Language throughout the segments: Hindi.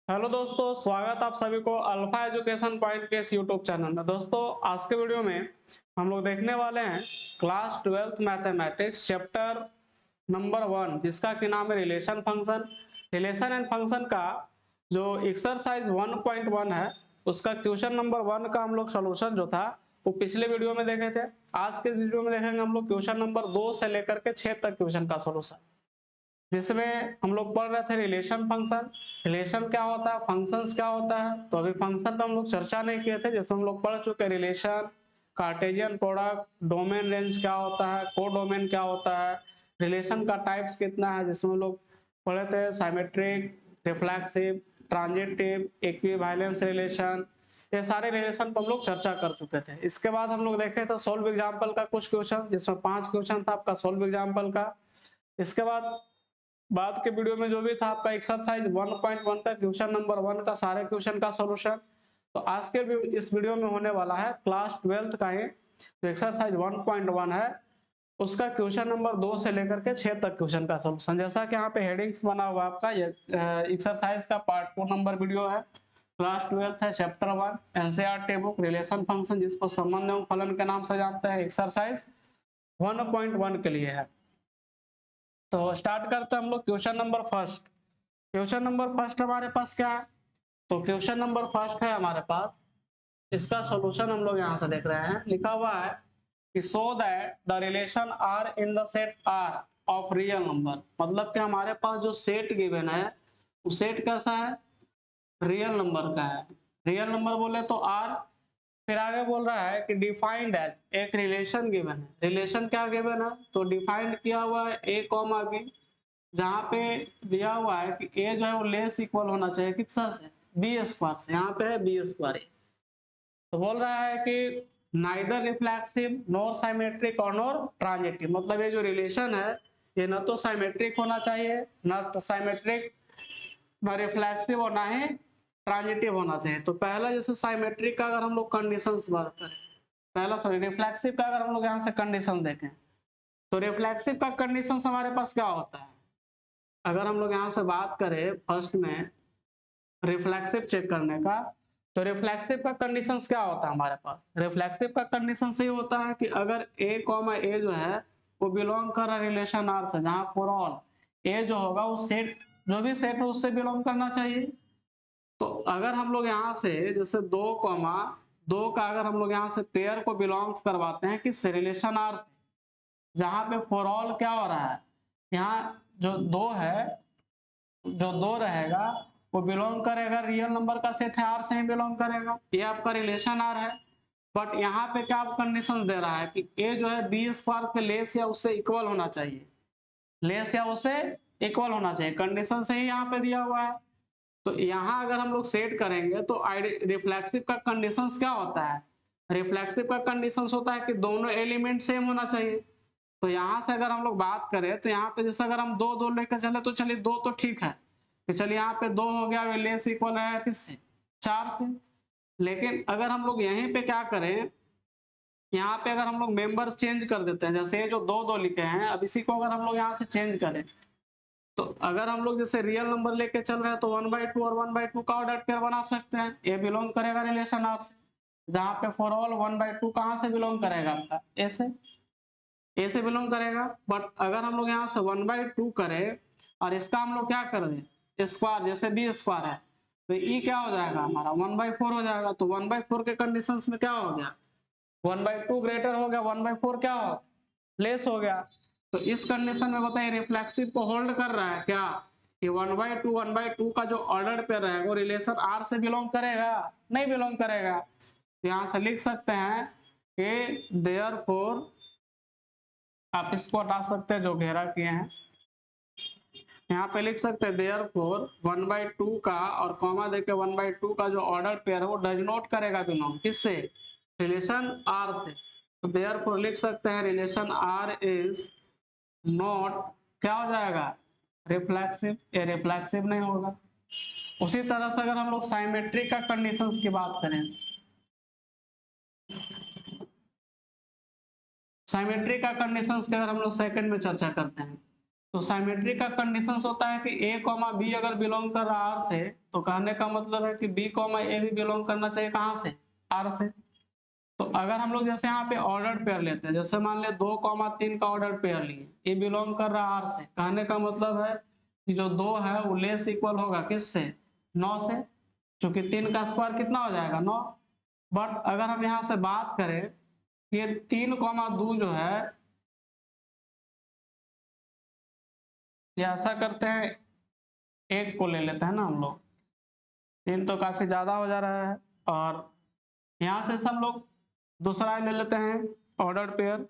हेलो दोस्तों, स्वागत आप सभी को अल्फा एजुकेशन पॉइंट के इस यूट्यूब चैनल में। दोस्तों, आज के वीडियो में हम लोग देखने वाले हैं class 12th mathematics chapter number 1, जिसका कि नाम है relation function. Relation and function का जो एक्सरसाइज 1.1 है, उसका क्वेश्चन नंबर 1 का हम लोग सोल्यूशन जो था वो पिछले वीडियो में देखे थे। आज के वीडियो में देखेंगे हम लोग क्वेश्चन नंबर 2 से लेकर के 6 तक क्वेश्चन का सोल्यूशन, जिसमें हम लोग पढ़ रहे थे रिलेशन फंक्शन। रिलेशन क्या होता है, फंक्शंस क्या होता है, तो अभी फंक्शन पे हम लोग चर्चा नहीं किए थे। जैसे हम लोग पढ़ चुके relation, Cartesian product, domain range क्या होता है, को डोमेन क्या होता है, रिलेशन का टाइप्स कितना है, जिसमें हम लोग पढ़े थे symmetric, reflexive, transitive, equivalence relation. ये सारे रिलेशन पर हम लोग चर्चा कर चुके थे। इसके बाद हम लोग देखे थे सोल्व एग्जाम्पल का कुछ क्वेश्चन, जिसमें 5 क्वेश्चन था आपका सोल्व एग्जाम्पल का। इसके बाद के वीडियो में जो भी था आपका एक्सरसाइज 1.1 का क्वेश्चन नंबर 1 का सारे क्वेश्चन का सॉल्यूशन। तो आज के इस वीडियो में होने वाला है क्लास 12th का ही जो एक्सरसाइज 1.1 है, उसका क्वेश्चन नंबर 2 से लेकर के 6 तक क्वेश्चन का सॉल्यूशन। जैसा कि यहाँ पे हेडिंग्स बना हुआ आपका, ये एक्सरसाइज का पार्ट 4 नंबर वीडियो है। क्लास 12th है, chapter 1 NCERT book relation function, जिसको संबंध एवं फलन के नाम से जानते हैं, एक्सरसाइज 1.1 के लिए है। तो स्टार्ट करते हैं हम लोग question number first. Question number first हमारे पास क्या है, तो क्वेश्चन नंबर फर्स्ट है हमारे पास, इसका सॉल्यूशन हम लोग यहाँ से देख रहे हैं। लिखा हुआ है कि so that the relation R in the set R of real number. मतलब कि हमारे पास जो सेट गिवन है वो सेट कैसा है, रियल नंबर का है। रियल नंबर बोले तो आर, फिर आगे बोल रहा है कि डिफाइंड एज, एक रिलेशन गिवन है। रिलेशन क्या गिवन है, तो डिफाइंड किया हुआ है ए कॉमा बी, जहाँ पे दिया हुआ है कि ए जो है वो लेस इक्वल होना चाहिए कितना से, बी स्क्वायर से। यहाँ पे है बी स्क्वायर। तो बोल रहा है कि नाइदर रिफ्लेक्सिव नॉर साइमेट्रिक और नॉर ट्रांजिटिव। मतलब ये जो रिलेशन है ये न तो साइमेट्रिक होना चाहिए, न तो साइमेट्रिक, न रिफ्लेक्सिव और ना ही ट्रांजिटिव होना चाहिए। तो पहला जैसे साइमेट्रिक का अगर हम लोग कंडीशंस बात करें, पहला सॉरी रिफ्लेक्सिव का अगर हम लोग यहाँ से कंडीशन देखें, तो रिफ्लेक्सिव का कंडीशन हमारे पास क्या होता है। अगर हम लोग यहाँ से बात करें फर्स्ट में रिफ्लेक्सिव चेक करने का, तो रिफ्लेक्सिव का कंडीशंस क्या होता है हमारे पास। रिफ्लेक्सिव का कंडीशन ये होता है कि अगर ए कॉमा ए जो है वो बिलोंग कर रहा है रिलेशन आर से, जहां फॉर ऑल ए जो होगा उस सेट, जो भी सेट है उससे बिलोंग करना चाहिए। तो अगर हम लोग यहाँ से जैसे 2, का अगर हम लोग यहाँ से पेयर को बिलोंग्स करवाते हैं किस रिलेशन आर से, जहां पे फॉर ऑल क्या हो रहा है, यहाँ जो 2 है, जो 2 रहेगा वो बिलोंग करेगा, रियल नंबर का सेट है आर से ही बिलोंग करेगा, ये आपका रिलेशन आर है। बट यहाँ पे क्या कंडीशन दे रहा है कि ए जो है बी स्क्वायर के लेस या उससे इक्वल होना चाहिए, लेस या उससे इक्वल होना चाहिए, कंडीशन से ही यहाँ पे दिया हुआ है। तो यहाँ अगर हम लोग सेट करेंगे तो रिफ्लेक्सिव का कंडीशन क्या होता है, रिफ्लेक्सिव का कंडीशन होता है कि दोनों एलिमेंट सेम होना चाहिए। तो यहाँ से अगर हम लोग बात करें तो यहाँ पे जैसे अगर हम 2 लेकर चले तो चलिए 2 तो ठीक है, तो चलिए यहाँ पे 2 हो गया, लेस इक्वल है किससे, 4 से। लेकिन अगर हम लोग यहीं पे क्या करें, यहाँ पे अगर हम लोग मेंबर्स चेंज कर देते हैं, जैसे ये जो 2 लिखे हैं, अब इसी को अगर हम लोग यहाँ से चेंज करें, तो अगर हम लोग जैसे रियल नंबर लेके चल रहे हैं तो 1/2 और 1/2 का ऑर्डर पेयर बना सकते हैं। ए बिलोंग करेगा रिलेशन आर से, जहाँ पे फॉर ऑल 1/2 कहाँ से बिलोंग करेगा आपका, ए से बिलोंग करेगा। बट अगर हम लोग यहाँ से 1/2 करें और इसका हम लोग क्या कर दें स्क्वायर, जैसे बी स्क्वायर है, तो ई क्या हो जाएगा हमारा 1/4 हो जाएगा। तो 1/4 के कंडीशंस में क्या हो गया, 1/2 ग्रेटर हो गया, 1/4 क्या हो, लेस हो गया। तो इस कंडीशन में बताइए रिफ्लेक्सिव को होल्ड कर रहा है क्या, कि 1/2 का जो ऑर्डर पे रहेगा वो रिलेशन आर से बिलोंग करेगा, नहीं बिलोंग करेगा। तो यहाँ से लिख सकते हैं कि देयरफॉर, आप इसको हटा सकते हैं जो घेरा किए हैं, यहाँ पे लिख सकते हैं देयरफॉर 1/2 का और कॉमा देके 1/2 का जो ऑर्डर पेयर है वो डज नॉट करेगा बिलोंग किससे, रिलेशन आर से। तो देयरफॉर लिख सकते हैं रिलेशन आर इज नॉट, क्या हो जाएगा, रिफ्लेक्सिव। ये रिफ्लेक्सिव नहीं होगा। उसी तरह से अगर हम लोग साइमेट्रिक का कंडीशंस की बात करें, साइमेट्रिक का कंडीशंस की अगर हम लोग सेकंड में चर्चा करते हैं, तो साइमेट्री का कंडीशन होता है कि a कॉमा बी अगर बिलोंग कर रहा है R से, तो कहने का मतलब है कि b कॉमा ए भी बिलोंग करना चाहिए कहाँ से, R से। तो अगर हम लोग जैसे यहाँ पे ऑर्डर पेयर लेते हैं, जैसे मान ले 2,3 का ऑर्डर पेयर लिए, ये बिलोंग कर रहा है R से, कहने का मतलब है कि जो 2 है वो लेस इक्वल होगा किससे, 9 से, क्योंकि 3 का स्क्वायर कितना हो जाएगा 9। बट अगर हम यहाँ से बात करें, ये 3,2 जो है, ये ऐसा करते हैं, एक को ले लेते हैं ना हम लोग, 3 तो काफी ज्यादा हो जा रहा है, और यहाँ से हम लोग दूसरा ले लेते हैं ऑर्डर पेयर।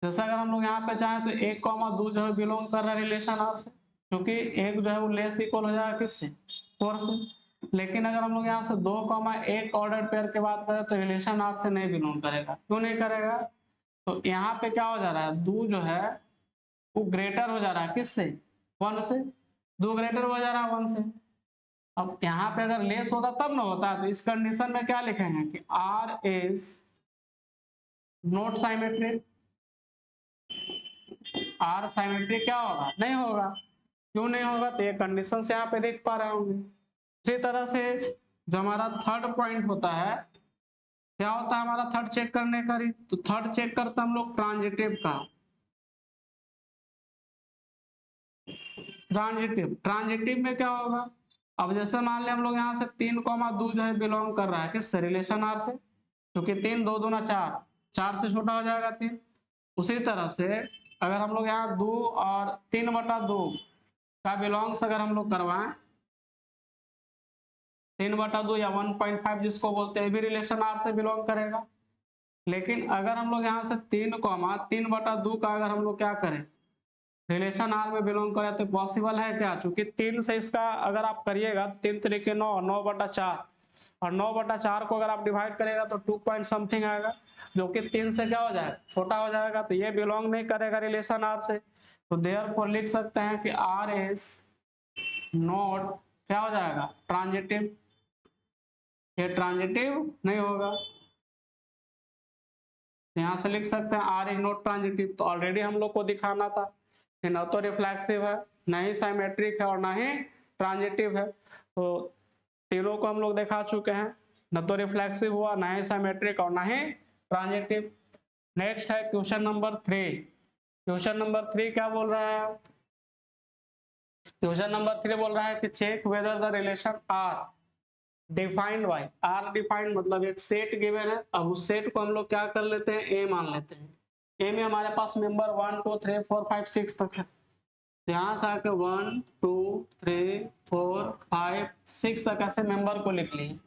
जैसे अगर हम लोग यहाँ पे चाहें तो 1,2 जो है बिलोंग कर रहा है रिलेशन आर से, क्योंकि एक जो है वो लेस इक्वल हो जाएगा किससे, 4 से। लेकिन अगर हम लोग यहाँ से 2,1 ऑर्डर पेयर की बात करें तो रिलेशन आर से नहीं बिलोंग करेगा। क्यों नहीं करेगा, तो यहाँ पे क्या हो जा रहा है, 2 जो है वो ग्रेटर हो जा रहा है किससे, 1 से, 2 ग्रेटर हो जा रहा है 1 से। अब यहाँ पे अगर लेस होता तब ना होता, तो इस कंडीशन में क्या लिखेंगे कि R is not symmetric, R symmetric क्या होगा, नहीं होगा। क्यों नहीं होगा, तो ये कंडीशन से यहाँ पे देख पा रहे होंगे। इसी तरह से जो हमारा थर्ड पॉइंट होता है, क्या होता है हमारा थर्ड चेक करने का, तो थर्ड चेक करते हम लोग ट्रांजिटिव का। ट्रांजिटिव में क्या होगा, अब जैसे मान ले हम लोग यहाँ से 3,2 जो है बिलोंग कर रहा है किससे, रिलेशन आर से, क्योंकि 3 2 दूना 4, 4 से छोटा हो जाएगा 3। उसी तरह से अगर हम लोग यहाँ 2 और 3/2 का बिलोंग्स अगर हम लोग करवाएं, 3/2 या 1.5 जिसको बोलते हैं, भी रिलेशन आर से बिलोंग करेगा। लेकिन अगर हम लोग यहाँ से 3,3/2 का अगर हम लोग क्या करें, रिलेशन आर में बिलोंग करें, तो पॉसिबल है क्या, चूंकि 3 से इसका अगर आप करिएगा तो 3 तरीके 9, 9/4, और 9/4 को अगर आप डिवाइड करेगा तो 2 पॉइंट समथिंग आएगा, जो कि 3 से क्या हो जाएगा, छोटा हो जाएगा, तो ये बिलोंग नहीं करेगा रिलेशन आर से। तो देयरफॉर लिख सकते हैं कि आर इज नॉट क्या हो जाएगा, ट्रांजिटिव। ये ट्रांजिटिव नहीं होगा, यहाँ से लिख सकते हैं आर इज नॉट ट्रांजिटिव। तो ऑलरेडी हम लोग को दिखाना था कि न तो रिफ्लेक्सिव है, न ही साइमेट्रिक है, और न ही ट्रांजिटिव है। तो तीनों को हम लोग दिखा चुके हैं, न तो रिफ्लेक्सिव हुआ, न ही साइमेट्रिक, और न ही ट्रांजिटिव। नेक्स्ट है क्वेश्चन नंबर 3। क्वेश्चन नंबर 3 क्या बोल रहा है, क्वेश्चन नंबर 3 बोल रहा है कि check whether the relation R defined by, R defined मतलब एक सेट गिवन है। अब उस सेट को हम लोग क्या कर लेते हैं, ए मान लेते हैं। ए में हमारे पास मेंबर 1 2 3 4 5 6 तक है, यहाँ से आके 1 2 3 4 5 6 तक ऐसे मेंबर को लिख लिए।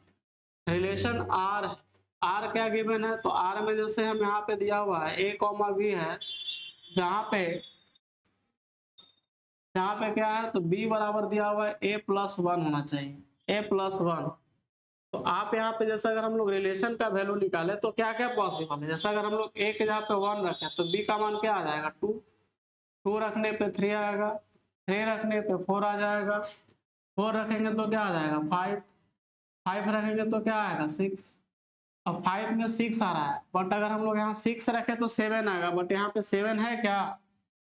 रिलेशन आर, आर क्या गिवन है, तो आर में जैसे हम यहाँ पे दिया हुआ है a, b है, जहाँ पे क्या है, तो b बराबर दिया हुआ है a+1 होना चाहिए, a+1। तो आप यहाँ पे जैसे अगर हम लोग रिलेशन का वैल्यू निकाले तो क्या क्या पॉसिबल है, जैसे अगर हम लोग a के जगह पे 1 रखें तो b का मान क्या आ जाएगा 2, 2 रखने पे 3 आएगा, 3 रखने पे 4 आ जाएगा, 4 रखेंगे तो क्या आ जाएगा 5, 5 रखेंगे तो क्या आएगा 6। अब 5 में 6 आ रहा है, बट अगर हम लोग यहाँ 6 रखे तो 7 आएगा, बट यहाँ पे 7 है क्या,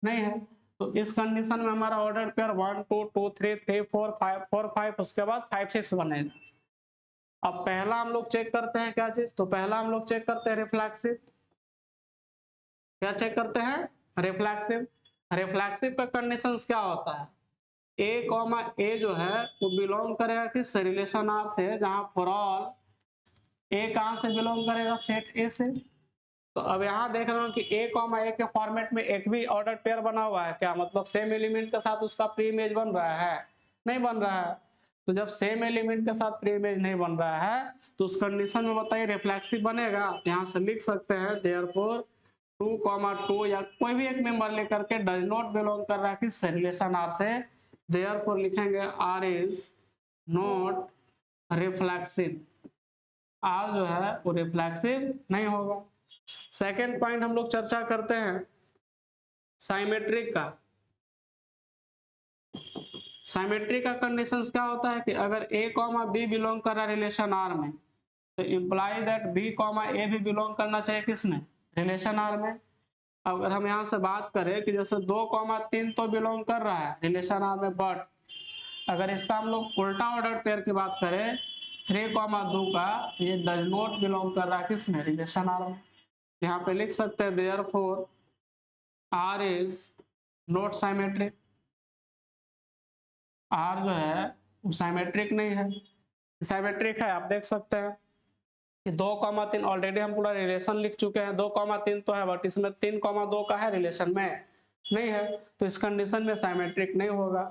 नहीं है। तो इस कंडीशन में हमारा ऑर्डर पेयर 1 2 2 3 3 4 5 4 5 उसके बाद 5 6 बनेगा। अब पहला हम लोग चेक करते हैं क्या चीज, तो पहला हम लोग चेक करते हैं रिफ्लेक्सिव। क्या चेक करते हैं, रिफ्लेक्सिव। रिफ्लेक्सिव का कंडीशंस क्या होता है, a, जो है वो बिलोंग करेगा किस रिलेशन आर से, जहां फॉर ऑल a कहां से बिलोंग करेगा, सेट a से। तो अब यहाँ देख रहे हो कि a, के फॉर्मेट में एक भी ऑर्डर पेयर बना हुआ है क्या, मतलब सेम एलिमेंट के साथ उसका प्री इमेज बन रहा है, नहीं बन रहा है। तो जब सेम एलिमेंट के साथ प्री इमेज नहीं बन रहा है तो उस कंडीशन में बताइए रिफ्लेक्सिव बनेगा। यहाँ से लिख सकते हैं देयरफॉर 2,2 या कोई भी एक मेंबर लेकर के डज नॉट बिलोंग कर रहा है किस रिलेशन आर से, देयरफॉर लिखेंगे R is not reflexive, R जो है वो रिफ्लेक्सिव नहीं होगा। सेकेंड पॉइंट हम लोग चर्चा करते हैं साइमेट्रिक का। साइमेट्रिक का कंडीशंस क्या होता है कि अगर a, b बिलोंग कर रहा है रिलेशन आर में, तो इंप्लाई दैट b, a भी बिलोंग करना चाहिए किसमें, रिलेशन आर में। अगर हम यहाँ से बात करें कि जैसे 2,3 तो बिलोंग कर रहा है रिलेशन आर में, बट अगर इसका हम लोग उल्टा ऑर्डर पेयर की बात करें 3,2 का, ये डज नॉट बिलोंग कर रहा है किसमें, रिलेशन आर में। यहाँ पे लिख सकते हैं therefore R is not symmetric. R जो है वो साइमेट्रिक नहीं है। साइमेट्रिक है, आप देख सकते हैं कि 2,3 ऑलरेडी हम पूरा रिलेशन लिख चुके हैं, 2,3 तो है बट इसमें 3,2 का है रिलेशन में नहीं है, तो इस कंडीशन में साइमेट्रिक नहीं होगा।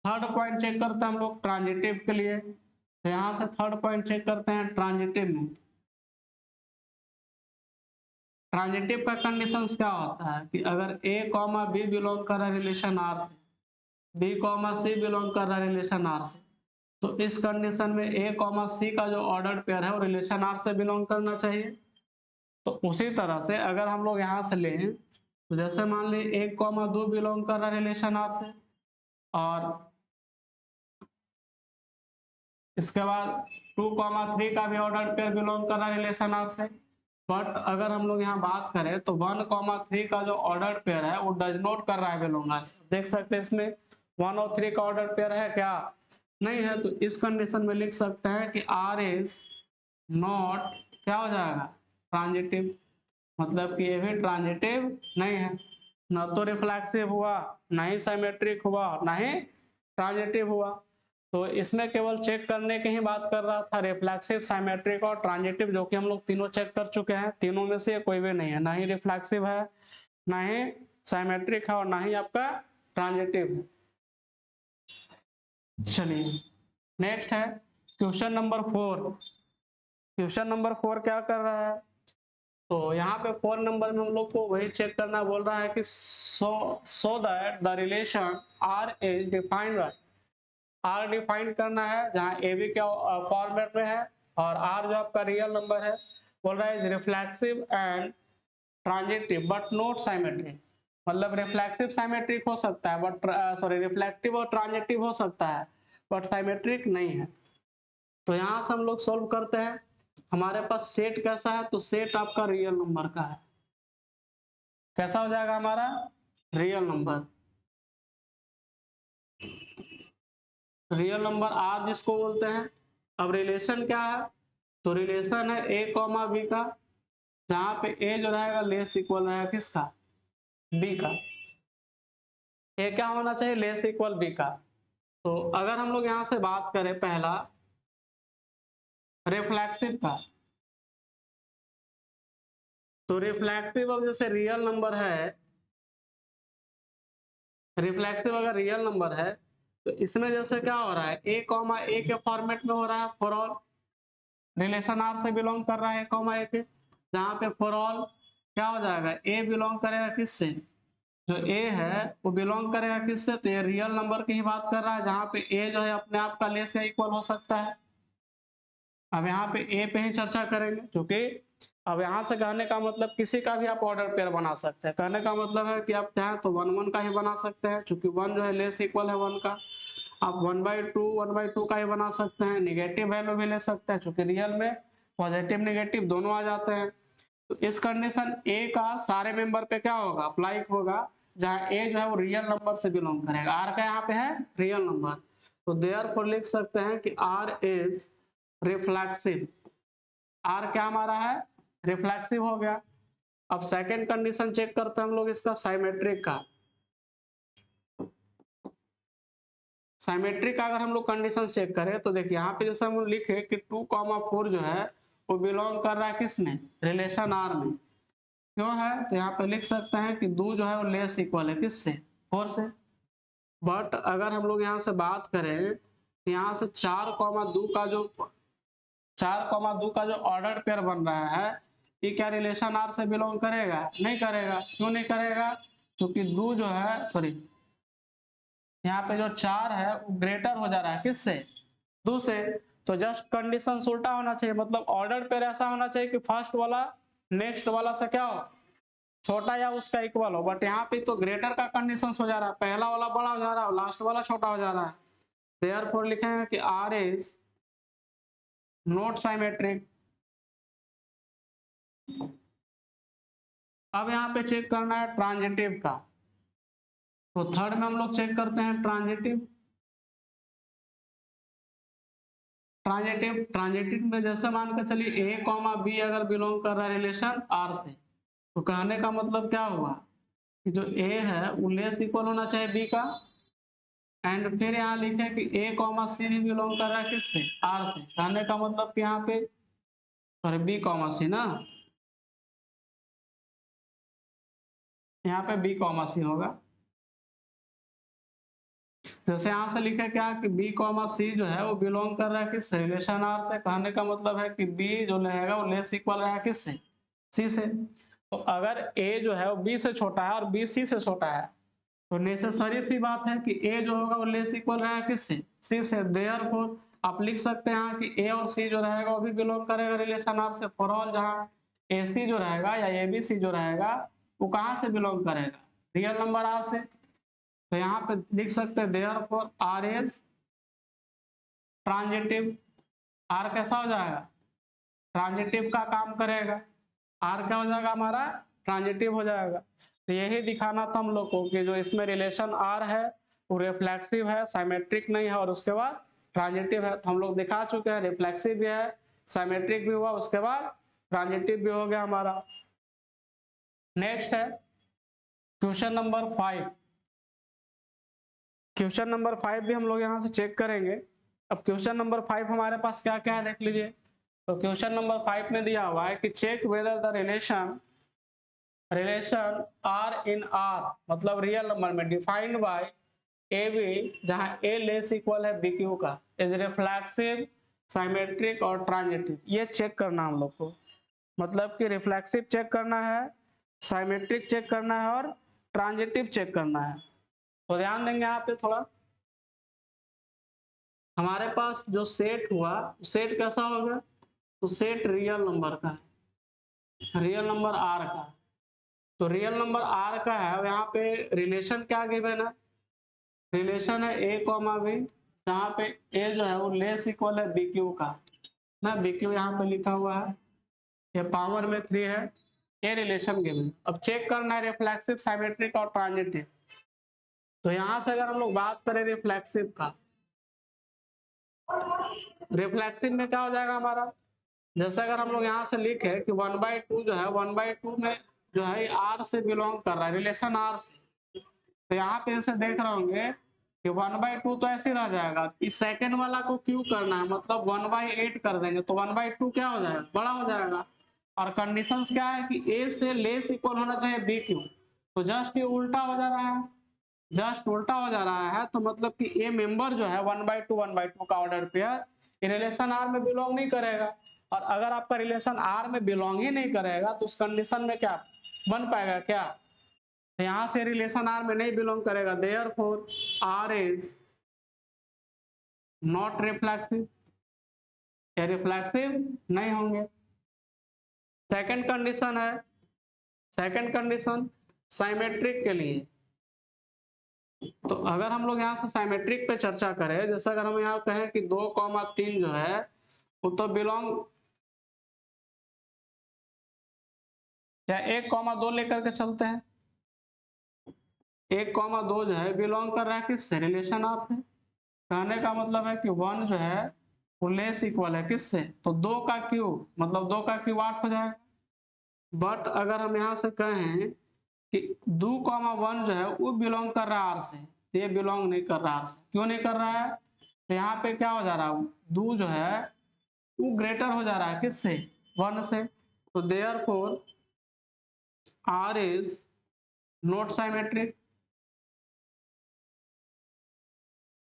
थर्ड पॉइंट चेक करते हैं हम लोग ट्रांजिटिव के लिए, तो यहाँ से थर्ड पॉइंट चेक करते हैं ट्रांजिटिव में। ट्रांजिटिव का कंडीशन क्या होता है कि अगर a कॉमा बी बिलोंग कर रहा है रिलेशन आर से, b कॉमा सी बिलोंग कर रहा है रिलेशन आर से, तो इस कंडीशन में a कॉमा सी का जो ऑर्डर्ड पेयर है वो रिलेशन आर से बिलोंग करना चाहिए। तो उसी तरह से अगर हम लोग यहाँ से लें तो जैसे मान ली 1,2 बिलोंग कर रहा है रिलेशन आर से, और इसके बाद 2,3 का भी ऑर्डर पेयर बिलोंग कर रहा है रिलेशन आर से, बट अगर हम लोग यहाँ बात करें तो 1,3 का जो ऑर्डर पेयर है वो डज नॉट कर रहा है बिलोंग आर से। देख सकते हैं इसमें 1 और 3 का ऑर्डर पेयर है क्या, नहीं है, तो इस कंडीशन में लिख सकते हैं कि आर इज नॉट क्या हो जाएगा, ट्रांजिटिव। मतलब कि ये भी ट्रांजिटिव नहीं है, न तो रिफ्लेक्सिव हुआ, ना ही साइमेट्रिक हुआ, ना ही ट्रांजिटिव हुआ। तो इसमें केवल चेक करने की ही बात कर रहा था, रिफ्लेक्सिव, साइमेट्रिक और ट्रांजिटिव, जो कि हम लोग तीनों चेक कर चुके हैं। तीनों में से कोई भी नहीं है, ना ही रिफ्लेक्सिव है, ना ही साइमेट्रिक है और ना ही आपका ट्रांजिटिव है। चलिए नेक्स्ट है क्वेश्चन नंबर 4। क्वेश्चन नंबर 4 क्या कर रहा है, तो यहाँ पे 4 नंबर में हम लोग को वही चेक करना बोल रहा है कि so that the relation R is defined by, R define करना है जहाँ ए बी के फॉर्मेट में है, और आर जो आपका रियल नंबर है, बोल रहा है is reflexive and transitive but not symmetric. मतलब रिफ्लेक्सिव साइमेट्रिक हो सकता है बट सॉरी रिफ्लेक्टिव और ट्रांजिटिव हो सकता है बट साइमेट्रिक नहीं है। तो यहाँ से हम लोग सोल्व करते हैं। हमारे पास सेट कैसा है, तो सेट आपका रियल नंबर का है। कैसा हो जाएगा हमारा, real number. Real number R जिसको बोलते हैं। अब रिलेशन क्या है, तो रिलेशन है ए कॉमा बी का, जहां पे ए जो रहेगा लेस इक्वल रहेगा किसका, बी का। ए क्या होना चाहिए, लेस इक्वल बी का। तो अगर हम लोग यहां से बात करें पहला रिफ्लेक्सिव का, तो रिफ्लेक्सिव अब जैसे रियल नंबर है, रिफ्लेक्सिव अगर रियल नंबर है तो इसमें जैसे क्या हो रहा है, ए कॉमा ए के फॉर्मेट में हो रहा है फॉर ऑल, रिलेशन आर से बिलोंग कर रहा है कॉमा ए के, जहां पे फॉर ऑल क्या हो जाएगा, ए बिलोंग करेगा किससे, जो ए है वो बिलोंग करेगा किससे, तो ये रियल नंबर की ही बात कर रहा है, जहां पे ए जो है अपने आप का लेस या इक्वल हो सकता है। अब यहाँ पे ए पे ही चर्चा करेंगे, क्योंकि अब यहाँ से कहने का मतलब किसी का भी आप ऑर्डर पेयर बना सकते हैं। कहने का मतलब है कि आप चाहें तो 1 1 का ही बना सकते हैं, क्योंकि 1 जो है लेस इक्वल है 1 का। आप 1/2 का ही बना सकते हैं, निगेटिव वैल्यू भी ले सकते हैं, क्योंकि रियल में पॉजिटिव निगेटिव दोनों आ जाते हैं। तो इस कंडीशन ए का सारे मेंबर पे क्या होगा, अप्लाई होगा, जहां ए जो है वो रियल नंबर से बिलोंग करेगा। आर का यहाँ पे है रियल नंबर, तो देयरफॉर लिख सकते हैं कि आर इज रिफ्लेक्सिव। आर क्या हमारा है, रिफ्लेक्सिव हो गया। अब सेकंड कंडीशन चेक करते हैं हम लोग इसका साइमेट्रिक का। साइमेट्रिक का अगर हम लोग कंडीशन चेक करें तो देखिए यहाँ पे जैसे हम लिखे कि 2,4 जो है वो बिलोंग कर रहा है किसमें, रिलेशन आर में। क्यों है, तो यहाँ पे लिख सकते हैं कि 2 जो है वो लेस इक्वल है किससे, 4 से। बट अगर हम लोग यहाँ से बात करें तो यहाँ से 4,2 का जो 4,2 का जो ऑर्डर पेयर बन रहा है, ये क्या रिलेशन आर से बिलोंग करेगा, नहीं करेगा। क्यों नहीं करेगा, क्योंकि 2 जो है सॉरी यहाँ पे जो 4 है वो ग्रेटर हो जा रहा है किससे, 2 से। तो जस्ट कंडीशन उल्टा होना चाहिए, मतलब ऑर्डर पेयर ऐसा होना चाहिए कि फर्स्ट वाला नेक्स्ट वाला से क्या हो, छोटा या उसका इक्वल हो। बट यहाँ पे तो ग्रेटर का कंडीशन हो जा रहा है, पहला वाला बड़ा हो जा रहा है, लास्ट वाला छोटा हो जा रहा है। देयरफॉर लिखेंगे कि आर इज नॉट साइमेट्रिक। अब यहाँ पे चेक करना है ट्रांजिटिव का, तो थर्ड में हम लोग चेक करते हैं ट्रांजिटिव। ट्रांजिटिव में जैसे मान के चलिए ए कॉमा बी अगर बिलोंग कर रहा है रिलेशन आर से, तो कहने का मतलब क्या हुआ कि जो ए है वो लेस इक्वल होना चाहिए बी का, एंड फिर यहाँ लिखे कि ए कॉमा सी भी बिलोंग कर रहा है किससे, आर से। कहने का मतलब कि यहाँ पे सॉरी बी कॉमा सी ना, यहाँ पे बी कॉमा सी होगा। जैसे यहाँ से लिखे क्या कि बी कॉमा सी जो है वो बिलोंग कर रहा है किस रिलेशन आर से। कहने का मतलब है कि बी जो रहेगा वो लेस इक्वल रहेगा किससे, सी से। तो अगर ए जो है वो बी से छोटा है और बी सी से छोटा है, तो नेसेसरी सी बात है कि ए जो होगा वो लेस इक्वल रहेगा किससे, सी से। देयरफॉर आप लिख सकते हैं यहाँ कि ए और सी जो रहेगा वो भी बिलोंग करेगा रिलेशन आर से। फॉर ऑल जहाँ ए सी जो रहेगा या ए बी सी जो रहेगा वो कहाँ से बिलोंग करेगा, रियल नंबर आर से। तो यहाँ पे लिख सकते हैं therefore R is transitive. R कैसा हो जाएगा, ट्रांजिटिव का काम करेगा। आर क्या हो जाएगा हमारा, ट्रांजिटिव हो जाएगा। तो यही दिखाना था हम लोग को कि जो इसमें रिलेशन आर है वो रिफ्लेक्सिव है, साइमेट्रिक नहीं है, और उसके बाद ट्रांजिटिव है। तो हम लोग दिखा चुके हैं रिफ्लेक्सिव भी है, साइमेट्रिक भी हुआ, उसके बाद ट्रांजिटिव भी हो गया हमारा। नेक्स्ट है क्वेश्चन नंबर 5। क्वेश्चन नंबर 5 भी हम लोग यहाँ से चेक करेंगे। अब क्वेश्चन नंबर 5 हमारे पास क्या क्या है देख लीजिए। तो क्वेश्चन नंबर 5 में दिया हुआ है कि check whether the relation R in R, मतलब रियल नंबर में डिफाइंड बाय ए बी, जहां ए लेस इक्वल है बी क्यू का, इज रिफ्लेक्सिव, साइमेट्रिक और ट्रांजिटिव। ये चेक करना हम लोग को, मतलब कि रिफ्लेक्सिव चेक करना है, साइमेट्रिक चेक करना है और ट्रांजिटिव चेक करना है। तो ध्यान देंगे यहाँ पे थोड़ा, हमारे पास जो सेट हुआ सेट कैसा होगा, तो सेट रियल नंबर का है, रियल नंबर आर का। तो रियल नंबर आर का है, यहाँ पे रिलेशन क्या गिवन है, रिलेशन है ए कॉमा बी, जहाँ पे ए जो है वो लेस इक्वल है बी क्यू का ना, बी क्यू यहाँ पे लिखा हुआ है, ये पावर में 3 है, ये रिलेशन गिवन। अब चेक करना है रिफ्लेक्सिव, साइमेट्रिक और ट्रांजिटिव। तो यहाँ से अगर हम लोग बात करें रिफ्लेक्सिव का, रिफ्लेक्सिव में क्या हो जाएगा हमारा, जैसे अगर हम लोग यहाँ से लिखे कि 1/2 जो है 1/2 में जो है आर से बिलोंग कर रहा है, रिलेशन आर से। तो यहाँ पे ऐसे देख रहे होंगे कि 1/2 तो ऐसे रह जाएगा, इस सेकंड वाला को क्यों करना है, मतलब 1/8 कर देंगे तो 1/2 क्या हो जाएगा, बड़ा हो जाएगा। और कंडीशंस क्या है कि ए से लेस इक्वल होना चाहिए बी क्यू, तो जस्ट ये उल्टा हो जा रहा है, जस्ट उल्टा हो जा रहा है। तो मतलब कि ए मेंबर जो है 1/2 का ऑर्डर पेयर रिलेशन आर में बिलोंग नहीं करेगा। और अगर आपका रिलेशन आर में बिलोंग ही नहीं करेगा तो उस कंडीशन में क्या बन पाएगा क्या, तो यहां से रिलेशन आर में नहीं बिलोंग करेगा, therefore R is not reflexive, या रिफ्लेक्सिव नहीं होंगे। सेकंड कंडीशन है, सेकंड कंडीशन साइमेट्रिक के लिए। तो अगर हम लोग यहाँ से साइमेट्रिक पे चर्चा करें, जैसे अगर हम यहाँ कहें कि 2,3 जो है वो तो बिलोंग, या 1,2 लेकर के चलते हैं, 1,2 जो है बिलोंग कर रहा है किससे, रिलेशन आर से। कहने का मतलब है कि 1 जो है वो लेस इक्वल है किससे, तो 2 का क्यूब, मतलब 2 का क्यूब 8 हो जाएगा। बट अगर हम यहाँ से कहें कि 2,1 जो है वो बिलोंग कर रहा है आर से, तो ये बिलोंग नहीं कर रहा है आर से। क्यों नहीं कर रहा है, तो यहाँ पे क्या हो जा रहा है, 2 जो है वो ग्रेटर हो जा रहा है किससे, 1 से। तो therefore R is not symmetric,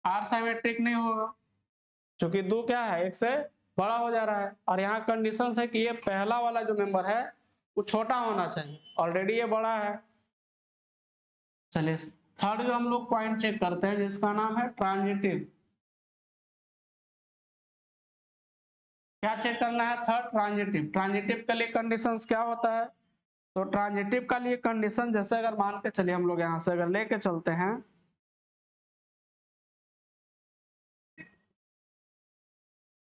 R symmetric नहीं होगा, क्योंकि 2 क्या है 1 से बड़ा हो जा रहा है। और यहाँ कंडीशन है कि ये पहला वाला जो मेंबर है वो छोटा होना चाहिए, ऑलरेडी ये बड़ा है। चलिए थर्ड जो हम लोग पॉइंट चेक करते हैं जिसका नाम है ट्रांजिटिव। क्या चेक करना है, थर्ड ट्रांजिटिव। ट्रांजिटिव के लिए कंडीशंस क्या होता है, तो ट्रांजिटिव का लिए कंडीशन जैसे अगर मान के चलिए हम लोग यहाँ से अगर लेके चलते हैं,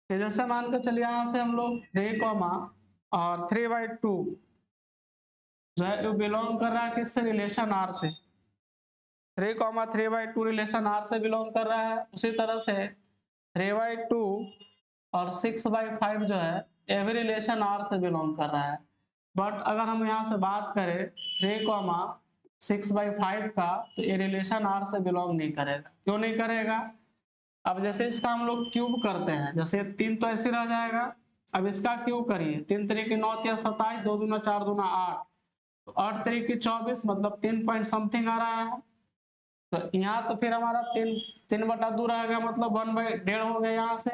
तो जैसे मान के चलिए यहाँ से हम लोग 3, और 3/2 जो है वो बिलोंग कर रहा है किससे, रिलेशन आर से। 3,3/2 रिलेशन आर से बिलोंग कर रहा है। उसी तरह से 3/2 और 6/5 जो है ये भी रिलेशन आर से बिलोंग कर रहा है। बट अगर हम यहाँ से बात करें 3,6/5 का, तो ये रिलेशन आर से बिलोंग नहीं करेगा। क्यों नहीं करेगा? अब जैसे इसका हम लोग क्यूब करते हैं, जैसे 3 तो ऐसे रह जाएगा। अब इसका क्यूब करिए, 3 3 9 27, 2 दूना 4 दूना 8, तो 8 3 24, मतलब 3 पॉइंट समथिंग आ रहा है। तो यहाँ तो फिर हमारा 3/2 रहेगा, मतलब 1/1.5 हो गया यहाँ से।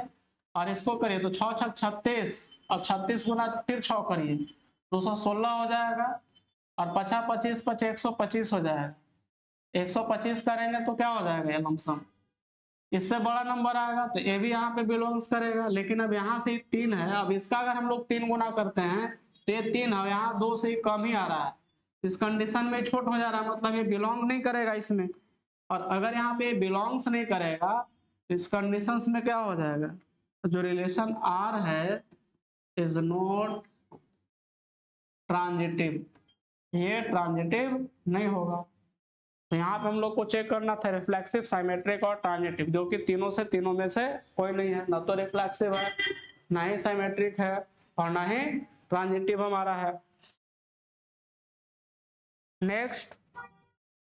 और इसको करिए तो 6 6 36, और 36 गुना फिर 6 करिए 216 हो जाएगा। और 50 25 25 125 हो जाएगा। 125 करेंगे तो क्या हो जाएगा ये लमसम, इससे बड़ा नंबर आएगा, तो ये भी यहाँ पे बिलोंग्स करेगा। लेकिन अब यहाँ से 3 है, अब इसका अगर हम लोग 3 गुना करते हैं तो ये 3 है, यहाँ 2 से कम ही आ रहा है। इस कंडीशन में छोट हो जा रहा है, मतलब ये बिलोंग नहीं करेगा इसमें। और अगर यहाँ पे बिलोंग्स नहीं करेगा तो इस कंडीशन में क्या हो जाएगा, जो रिलेशन आर है इज नॉट ट्रांजिटिव, ये ट्रांजिटिव नहीं होगा। तो यहाँ पे हम लोग को चेक करना था रिफ्लेक्सिव, साइमेट्रिक और ट्रांजिटिव, जो कि तीनों में से कोई नहीं है। ना तो रिफ्लेक्सिव है, ना ही साइमेट्रिक है, और ना ही ट्रांजिटिव हमारा है। नेक्स्ट,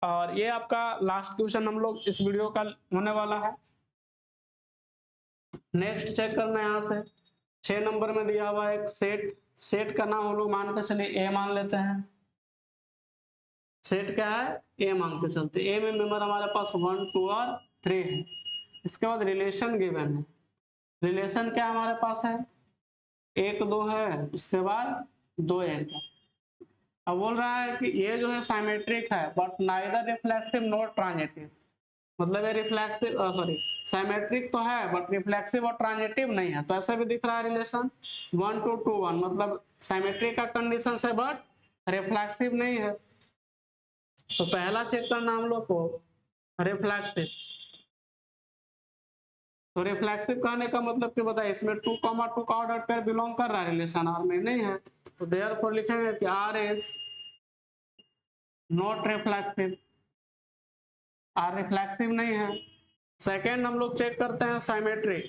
और ये आपका लास्ट क्वेश्चन हम लोग इस वीडियो का होने वाला है। नेक्स्ट चेक करना है यहाँ से 6 नंबर में दिया हुआ है एक सेट। सेट का नाम हम लोग मान के चलिए ए मान लेते हैं। सेट क्या है, ए मान के चलते। ए में मेंबर हमारे पास 1 2 और 3 है। इसके बाद रिलेशन गिवन है। रिलेशन क्या हमारे पास है, 1 2 है, उसके बाद 2 1 है। अब बोल रहा है कि ये जो है साइमेट्रिक है, but neither reflexive not transitive. मतलब ये रिफ्लेक्सिव सॉरी साइमेट्रिक तो है बट रिफ्लेक्सिव और ट्रांजिटिव नहीं है। तो ऐसे भी दिख रहा है रिलेशन 1 2 2 1, मतलब साइमेट्रिक का कंडीशन है बट रिफ्लेक्सिव नहीं है। तो पहला चेक करना हम लोग को रिफ्लेक्सिव। तो रिफ्लेक्सिव कहने का मतलब क्या बताए, इसमें 2,2 का ऑर्डर पेयर बिलोंग कर रहा है, रिलेशन आर में नहीं है। तो देयरफॉर लिखेंगे कि R is not reflexive, R reflexive नहीं है। सेकेंड हम लोग चेक करते हैं साइमेट्रिक।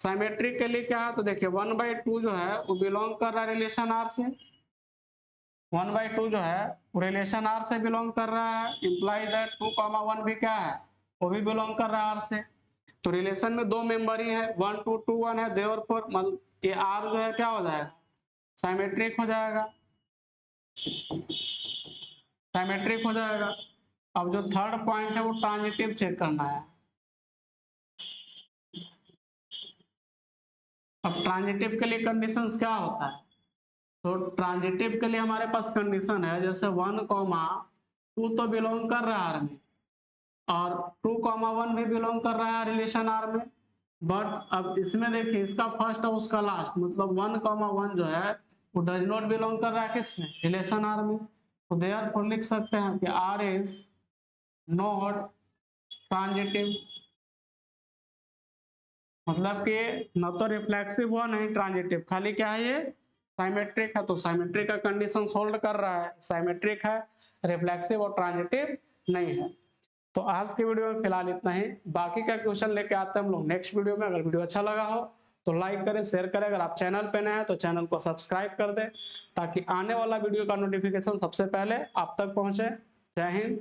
साइमेट्रिक के लिए क्या है, तो देखिए 1/2 जो है वो बिलोंग कर रहा है रिलेशन आर से। 1/2 जो है वो रिलेशन आर से बिलोंग कर रहा है, इंप्लाई दैट 2,1 भी क्या है, वो भी बिलोंग कर रहा है आर से। तो रिलेशन में 2 मेंबर ही है, 1 2 2 1 है, देयरफॉर ये आर जो है क्या हो जाएगा, साइमेट्रिक हो जाएगा। साइमेट्रिक हो जाएगा। अब जो थर्ड पॉइंट है वो ट्रांजिटिव चेक करना है। अब ट्रांजिटिव के लिए कंडीशंस क्या होता है, तो ट्रांजिटिव के लिए हमारे पास कंडीशन है, जैसे 1,2 तो बिलोंग कर रहा है आर में, और 2,1 भी बिलोंग कर रहा है रिलेशन आर में। बट अब इसमें देखिए इसका फर्स्ट और उसका लास्ट, मतलब 1,1 जो है वो डज नॉट बिलोंग कर रहा है किसमें, रिलेशन आर में। तो देयरफॉर लिख सकते हैं कि आर इज नॉट ट्रांजिटिव, मतलब कि न तो रिफ्लेक्सिव हुआ नहीं ट्रांजिटिव, खाली क्या है ये साइमेट्रिक है। तो साइमेट्रिक का कंडीशन होल्ड कर रहा है, साइमेट्रिक है, रिफ्लेक्सिव और ट्रांजिटिव नहीं है। तो आज के वीडियो में फिलहाल इतना ही, बाकी का क्वेश्चन लेके आते हैं हम लोग नेक्स्ट वीडियो में। अगर वीडियो अच्छा लगा हो तो लाइक करें, शेयर करें। अगर आप चैनल पे नए हैं तो चैनल को सब्सक्राइब कर दें, ताकि आने वाला वीडियो का नोटिफिकेशन सबसे पहले आप तक पहुंचे। जय हिंद,